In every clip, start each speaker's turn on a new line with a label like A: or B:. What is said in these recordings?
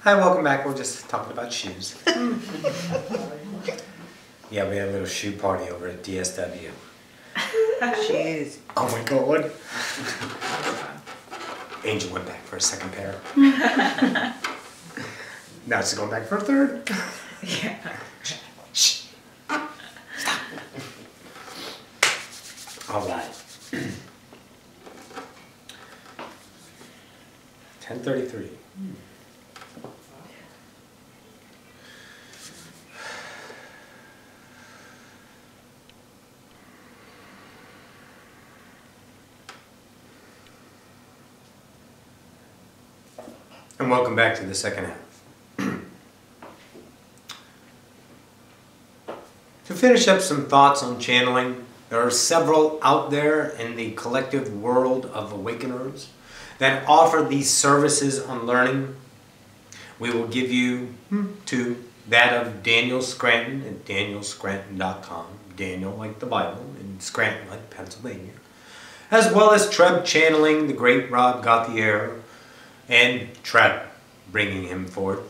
A: Hi, welcome back. We're just talking about shoes. Yeah, we had a little shoe party over at DSW.
B: Shoes.
A: Oh my god. Angel went back for a second pair. Now she's going back for a third.
B: Yeah.
A: Shh. Stop. All right. 10:33. And welcome back to the second half. To finish up some thoughts on channeling, there are several out there in the collective world of awakeners that offer these services on learning. We will give you two, that of Daniel Scranton at danielscranton.com, Daniel like the Bible, and Scranton like Pennsylvania, as well as Treb Channeling, the great Rob Gauthier, and Treb, bringing him forth,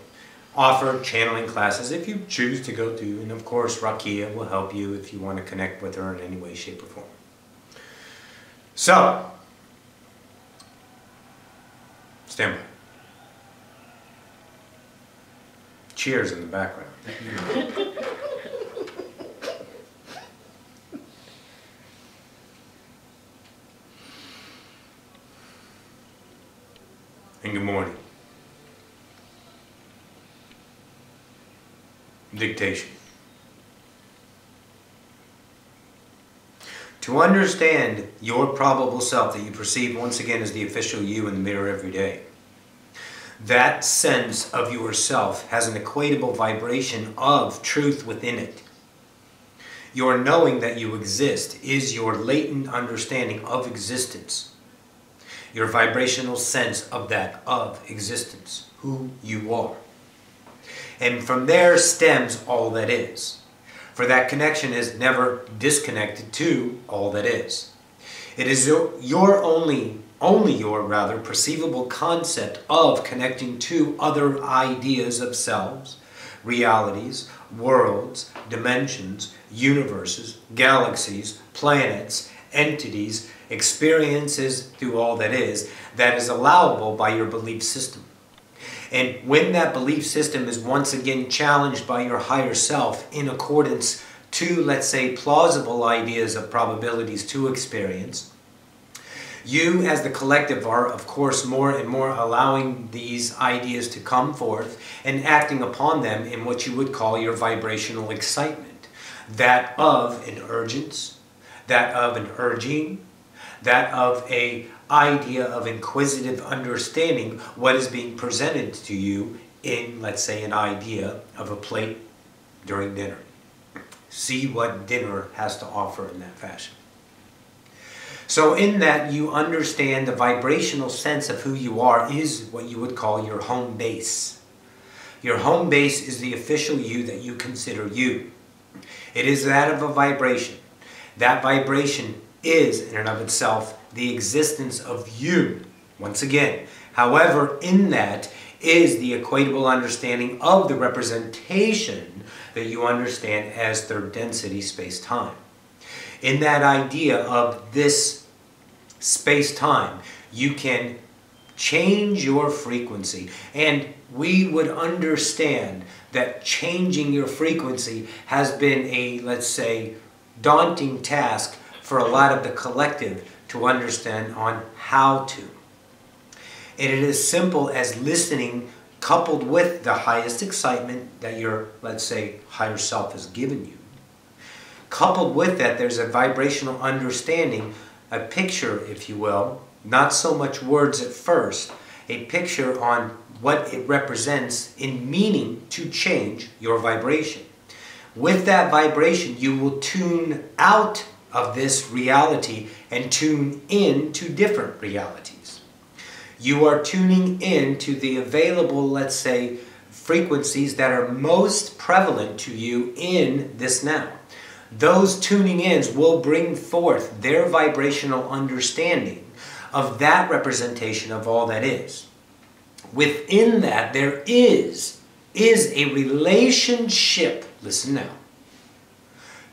A: offer channeling classes if you choose to go to, and of course Rakia will help you if you want to connect with her in any way, shape, or form. So, stand by. Cheers in the background. And good morning. Dictation. To understand your probable self that you perceive once again as the official you in the mirror every day, that sense of yourself has an equatable vibration of truth within it. Your knowing that you exist is your latent understanding of existence. Your vibrational sense of that of existence, who you are. And from there stems all that is. For that connection is never disconnected to all that is. It is your only your perceivable concept of connecting to other ideas of selves, realities, worlds, dimensions, universes, galaxies, planets, entities, experiences through all that is allowable by your belief system. And when that belief system is once again challenged by your higher self in accordance to, let's say, plausible ideas of probabilities to experience, you as the collective are, of course, more and more allowing these ideas to come forth and acting upon them in what you would call your vibrational excitement. That of an urgence, that of an urging, that of an idea of inquisitive understanding what is being presented to you in, let's say, an idea of a plate during dinner. See what dinner has to offer in that fashion. So in that, you understand the vibrational sense of who you are is what you would call your home base. Your home base is the official you that you consider you. It is that of a vibration. That vibration is, in and of itself, the existence of you, once again. However, in that is the equatable understanding of the representation that you understand as third density space-time. In that idea of this space-time, you can change your frequency. And we would understand that changing your frequency has been a, let's say, daunting task for a lot of the collective to understand on how to. And it is simple as listening coupled with the highest excitement that your, let's say, higher self has given you. Coupled with that, there's a vibrational understanding, a picture, if you will, not so much words at first, a picture on what it represents in meaning to change your vibration. With that vibration, you will tune out of this reality and tune in to different realities. You are tuning in to the available, let's say, frequencies that are most prevalent to you in this now. Those tuning ins will bring forth their vibrational understanding of that representation of all that is. within that there is a relationship, listen now,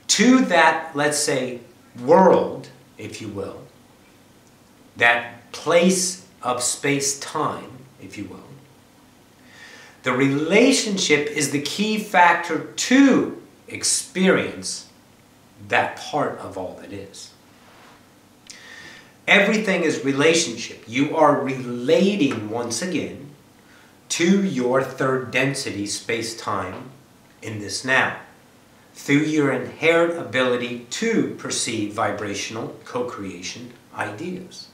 A: to that, let's say, world, if you will, that place of space-time, if you will. The relationship is the key factor to experience that part of all that is. Everything is relationship. You are relating, once again, to your third density space-time in this now, through your inherent ability to perceive vibrational co-creation ideas.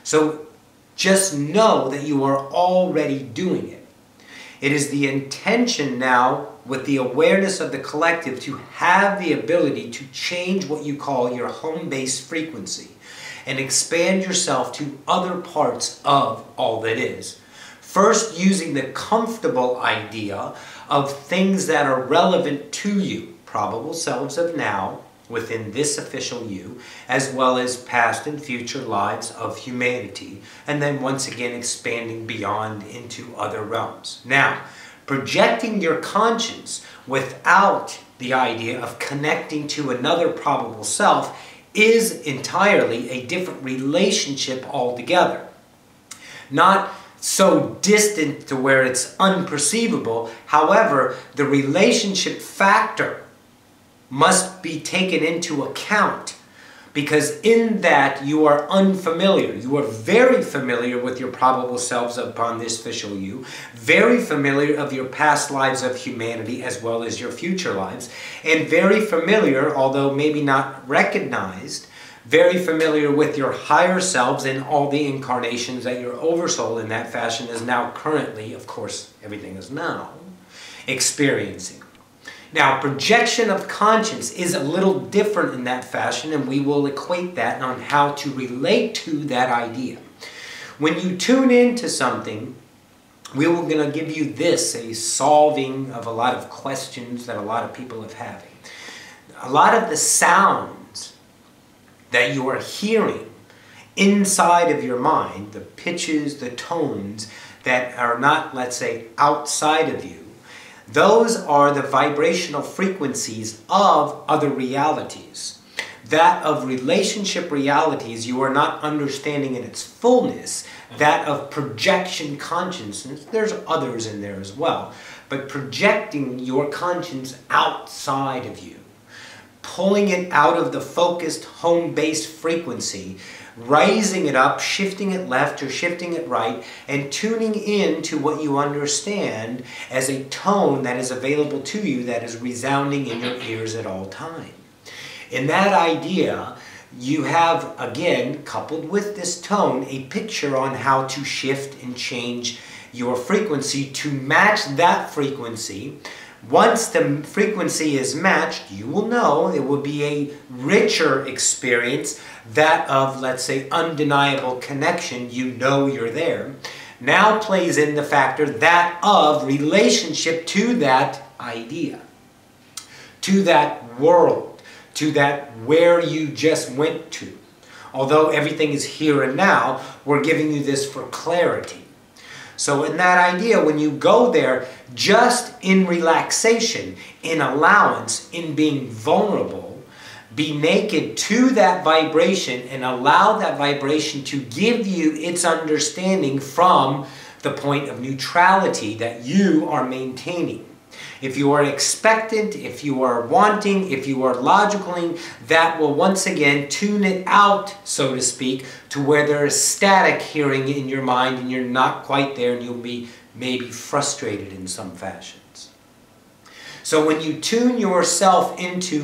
A: So just know that you are already doing it. It is the intention now, with the awareness of the collective, to have the ability to change what you call your home-based frequency and expand yourself to other parts of all that is. First, using the comfortable idea of things that are relevant to you, probable selves of now, within this official you, as well as past and future lives of humanity, and then once again expanding beyond into other realms. Now, projecting your conscience without the idea of connecting to another probable self is entirely a different relationship altogether. Not so distant to where it's unperceivable. However, the relationship factor must be taken into account, because in that you are unfamiliar. You are very familiar with your probable selves upon this official you, very familiar of your past lives of humanity as well as your future lives, and very familiar, although maybe not recognized, very familiar with your higher selves and all the incarnations that your oversoul in that fashion is now currently, of course, everything is now, experiencing. Now, projection of conscience is a little different in that fashion, and we will equate that on how to relate to that idea. When you tune into something, we were going to give you this, a solving of a lot of questions that a lot of people have having. A lot of the sounds that you are hearing inside of your mind, the pitches, the tones that are not, let's say, outside of you, those are the vibrational frequencies of other realities. That of relationship realities you are not understanding in its fullness. That of projection consciousness, there's others in there as well, but projecting your conscience outside of you, pulling it out of the focused home-based frequency, raising it up, shifting it left or shifting it right, and tuning in to what you understand as a tone that is available to you that is resounding in your ears at all times. In that idea, you have, again, coupled with this tone, a picture on how to shift and change your frequency to match that frequency. Once the frequency is matched, you will know it will be a richer experience, that of, let's say, undeniable connection. You know you're there. Now plays in the factor that of relationship to that idea, to that world, to that where you just went to. Although everything is here and now, we're giving you this for clarity. So in that idea, when you go there, just in relaxation, in allowance, in being vulnerable, be naked to that vibration and allow that vibration to give you its understanding from the point of neutrality that you are maintaining. If you are expectant, if you are wanting, if you are logicaling, that will once again tune it out, so to speak, to where there is static hearing in your mind and you're not quite there and you'll be maybe frustrated in some fashions. So when you tune yourself into,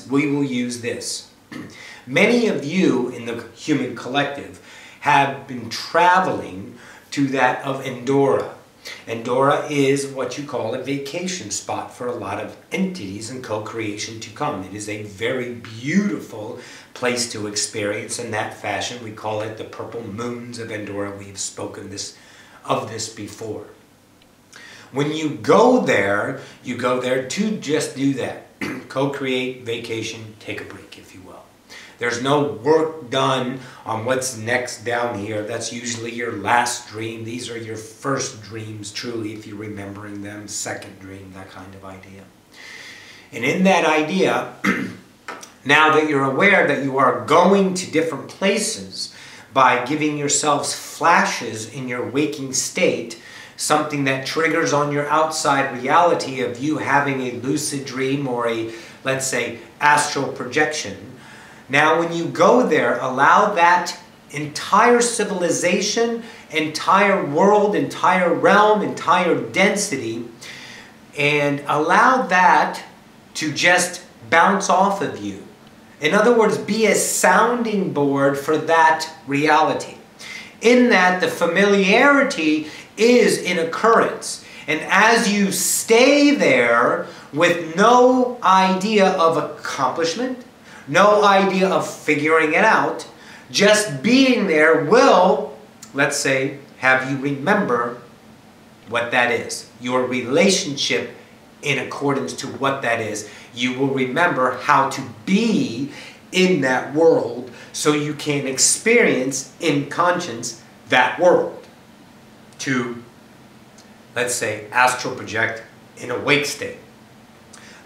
A: we will use this. Many of you in the human collective have been traveling to that of Endora. Endora is what you call a vacation spot for a lot of entities and co-creation to come. It is a very beautiful place to experience in that fashion. We call it the purple moons of Endora. We've spoken of this before. When you go there to just do that. Co-create, vacation, take a break, if you will. There's no work done on what's next down here. That's usually your last dream. These are your first dreams, truly, if you're remembering them. Second dream, that kind of idea. And in that idea, now that you're aware that you are going to different places by giving yourselves flashes in your waking state, something that triggers on your outside reality of you having a lucid dream or a, let's say, astral projection. Now when you go there, allow that entire civilization, entire world, entire realm, entire density, and allow that to just bounce off of you. In other words, be a sounding board for that reality. In that, the familiarity is in occurrence. And as you stay there with no idea of accomplishment, no idea of figuring it out, just being there will, let's say, have you remember what that is. Your relationship in accordance to what that is. You will remember how to be in that world so you can experience in conscience that world. To, let's say, astral project in a wake state.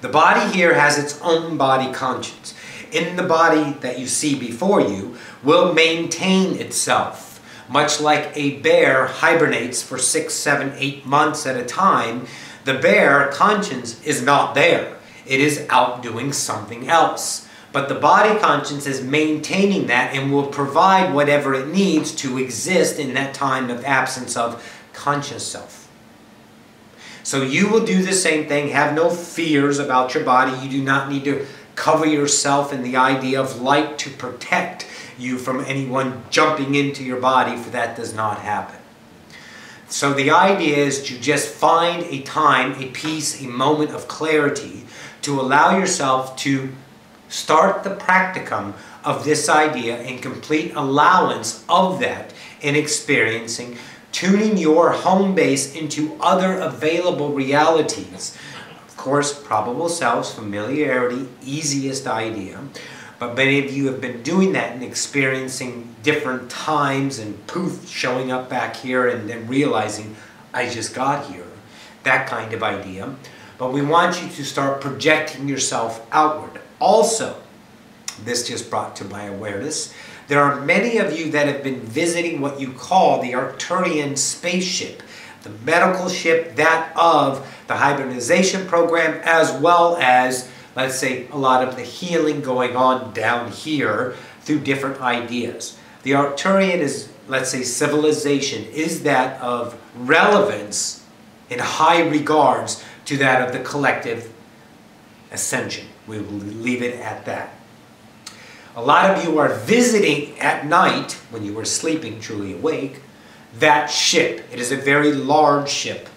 A: The body here has its own body conscience. In the body that you see before you will maintain itself. Much like a bear hibernates for 6, 7, 8 months at a time, the bear conscience is not there. It is out doing something else. But the body conscience is maintaining that and will provide whatever it needs to exist in that time of absence of conscious self. So you will do the same thing. Have no fears about your body. You do not need to cover yourself in the idea of light to protect you from anyone jumping into your body, for that does not happen. So the idea is to just find a time, a peace, a moment of clarity to allow yourself to start the practicum of this idea in complete allowance of that in experiencing, tuning your home base into other available realities. Of course, probable selves, familiarity, easiest idea. But many of you have been doing that and experiencing different times and poof, showing up back here and then realizing, I just got here. That kind of idea. But we want you to start projecting yourself outward. Also, this just brought to my awareness, there are many of you that have been visiting what you call the Arcturian spaceship, the medical ship, that of the hibernization program, as well as, let's say, a lot of the healing going on down here through different ideas. The Arcturian is, let's say, civilization, is that of relevance in high regards to that of the collective ascension. We will leave it at that. A lot of you are visiting at night, when you are sleeping, truly awake, that ship. It is a very large ship.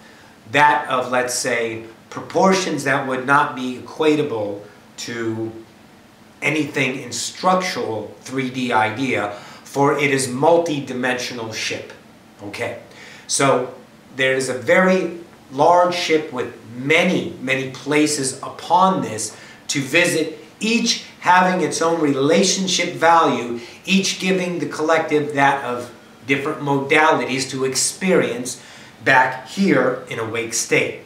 A: That of, let's say, proportions that would not be equatable to anything in structural 3D idea, for it is multi-dimensional ship. Okay, so there is a very large ship with many, many places upon this to visit, each having its own relationship value, each giving the collective that of different modalities to experience back here in awake state.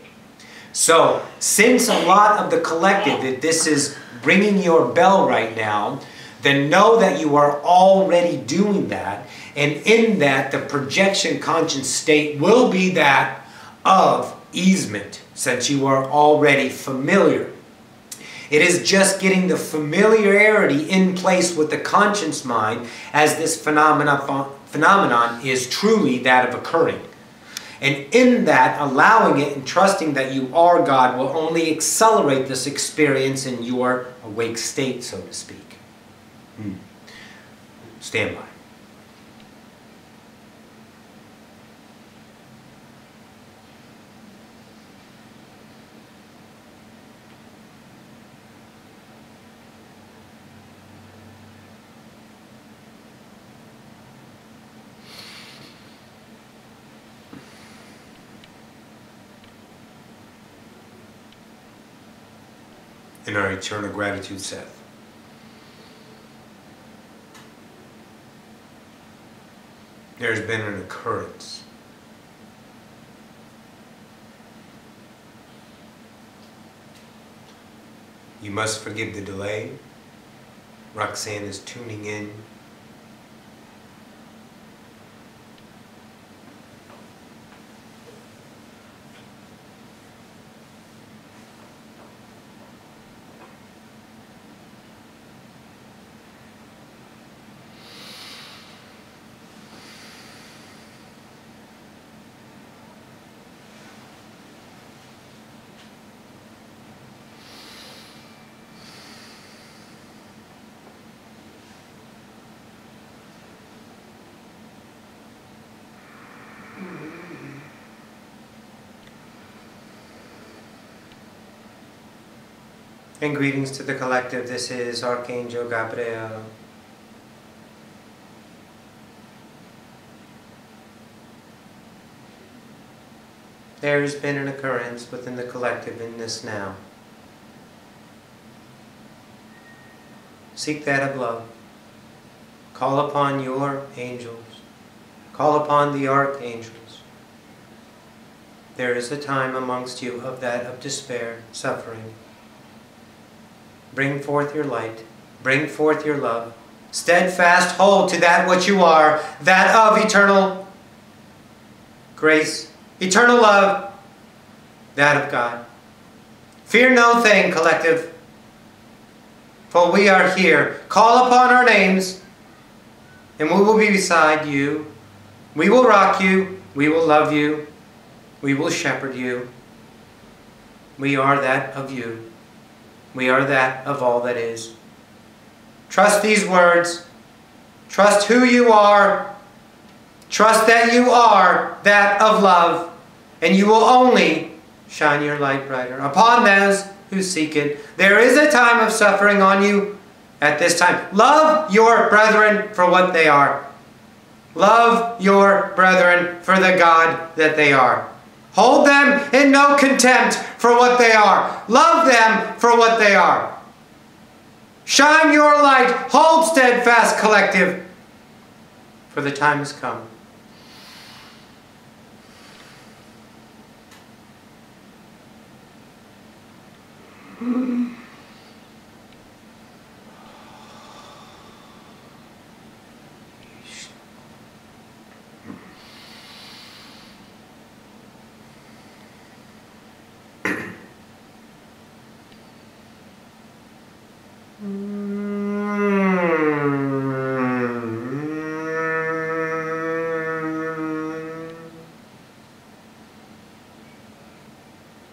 A: So, since a lot of the collective, if this is ringing your bell right now, then know that you are already doing that, and in that the projection conscious state will be that of easement, since you are already familiar. It is just getting the familiarity in place with the conscious mind as this phenomenon is truly that of occurring. And in that, allowing it and trusting that you are God will only accelerate this experience in your awake state, so to speak. Stand by. In our eternal gratitude, Seth. There's been an occurrence. You must forgive the delay. Roxanne is tuning in. And greetings to the collective. This is Archangel Gabriel. There has been an occurrence within the collective in this now. Seek that of love. Call upon your angels. Call upon the archangels. There is a time amongst you of that of despair, suffering. Bring forth your light. Bring forth your love. Steadfast hold to that which you are, that of eternal grace, eternal love, that of God. Fear no thing, collective, for we are here. Call upon our names, and we will be beside you. We will rock you. We will love you. We will shepherd you. We are that of you. We are that of all that is. Trust these words. Trust who you are. Trust that you are that of love. And you will only shine your light brighter upon those who seek it. There is a time of suffering on you at this time. Love your brethren for what they are. Love your brethren for the God that they are. Hold them in no contempt for what they are. Love them for what they are. Shine your light. Hold steadfast, collective, for the time has come.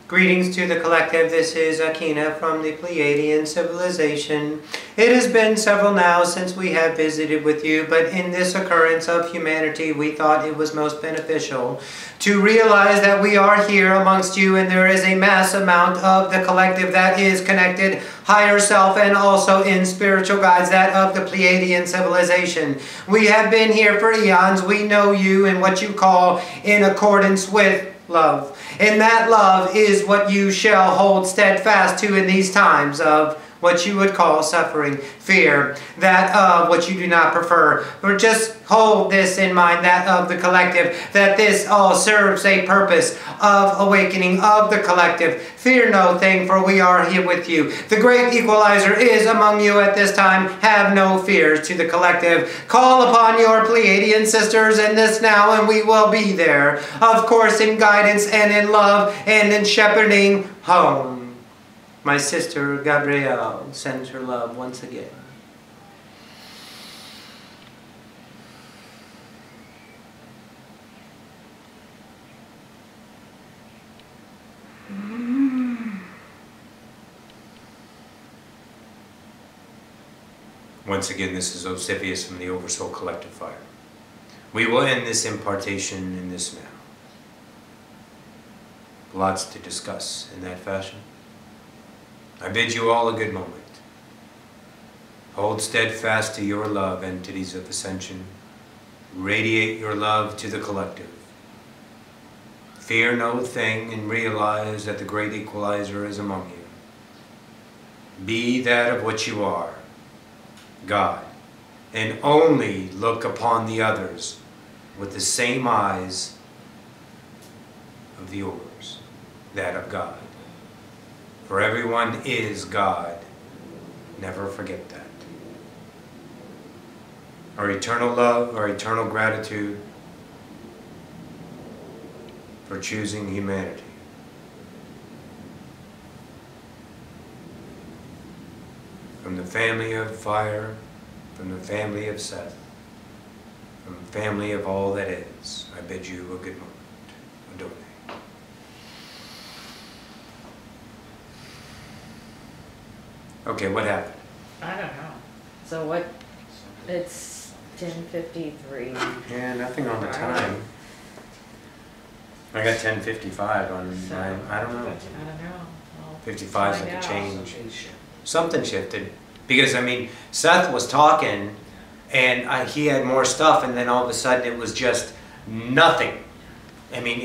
A: Greetings to the collective. This is Akina from the Pleiadian civilization. It has been several now since we have visited with you, but in this occurrence of humanity, we thought it was most beneficial to realize that we are here amongst you, and there is a mass amount of the collective that is connected, higher self, and also in spiritual guides, that of the Pleiadian civilization. We have been here for eons. We know you and what you call in accordance with love. And that love is what you shall hold steadfast to in these times of what you would call suffering, fear, that of what you do not prefer. Or just hold this in mind, that of the collective, that this all serves a purpose of awakening of the collective. Fear no thing, for we are here with you. The great equalizer is among you at this time. Have no fears to the collective. Call upon your Pleiadian sisters in this now, and we will be there. Of course, in guidance and in love and in shepherding home. My sister Gabriel sends her love once again. Once again, this is Ocyphius from the Oversoul Collective Fire. We will end this impartation in this now. Lots to discuss in that fashion. I bid you all a good moment. Hold steadfast to your love, entities of Ascension. Radiate your love to the collective. Fear no thing, and realize that the great equalizer is among you. Be that of what you are, God, and only look upon the others with the same eyes of yours, that of God. For everyone is God. Never forget that. Our eternal love, our eternal gratitude for choosing humanity. From the family of fire, from the family of Seth, from the family of all that is, I bid you a good moment. Adore. Okay, what happened?
B: I don't know. So what? It's 10:53.
A: Yeah, nothing on the time. I got 10:55 on
B: So,
A: mine. I don't know.
B: I don't know. I'll
A: 55 is
B: find
A: like a
B: out.
A: change. Something shifted. Because, I mean, Seth was talking, and he had more stuff, and then all of a sudden it was just nothing. I mean,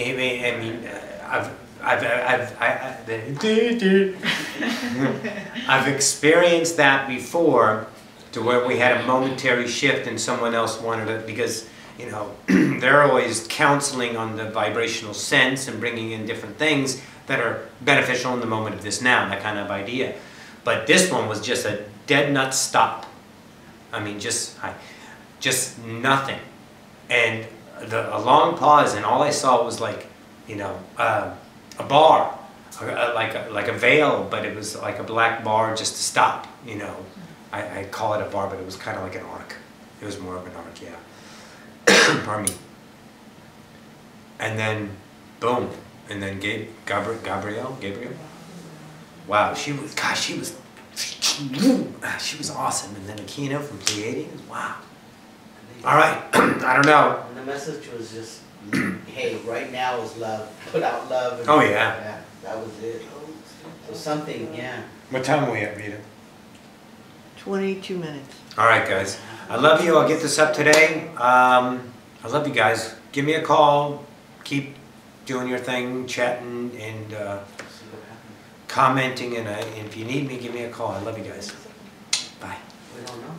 A: I've experienced that before, to where we had a momentary shift and someone else wanted it, because, you know, they're always counseling on the vibrational sense and bringing in different things that are beneficial in the moment of this now, that kind of idea. But this one was just a dead nut stop. I mean, just nothing. And a long pause, and all I saw was like, you know, a bar, like a veil, but it was like a black bar just to stop, you know. I call it a bar, but it was kind of like an arc. It was more of an arc, yeah. Pardon me. And then, boom. And then Gabriel? Wow, she was awesome. And then Akina from Pleiadians, wow. All right, I don't know.
C: And the message was just, hey, right now is love. Put out love. And
A: Oh, yeah.
C: Yeah, that was it. So something, yeah.
A: What time are we at, Rita?
B: 22 minutes.
A: All right, guys. I love you. I'll get this up today. I love you guys. Give me a call. Keep doing your thing, chatting, and commenting. And if you need me, give me a call. I love you guys. Bye.
C: We don't know.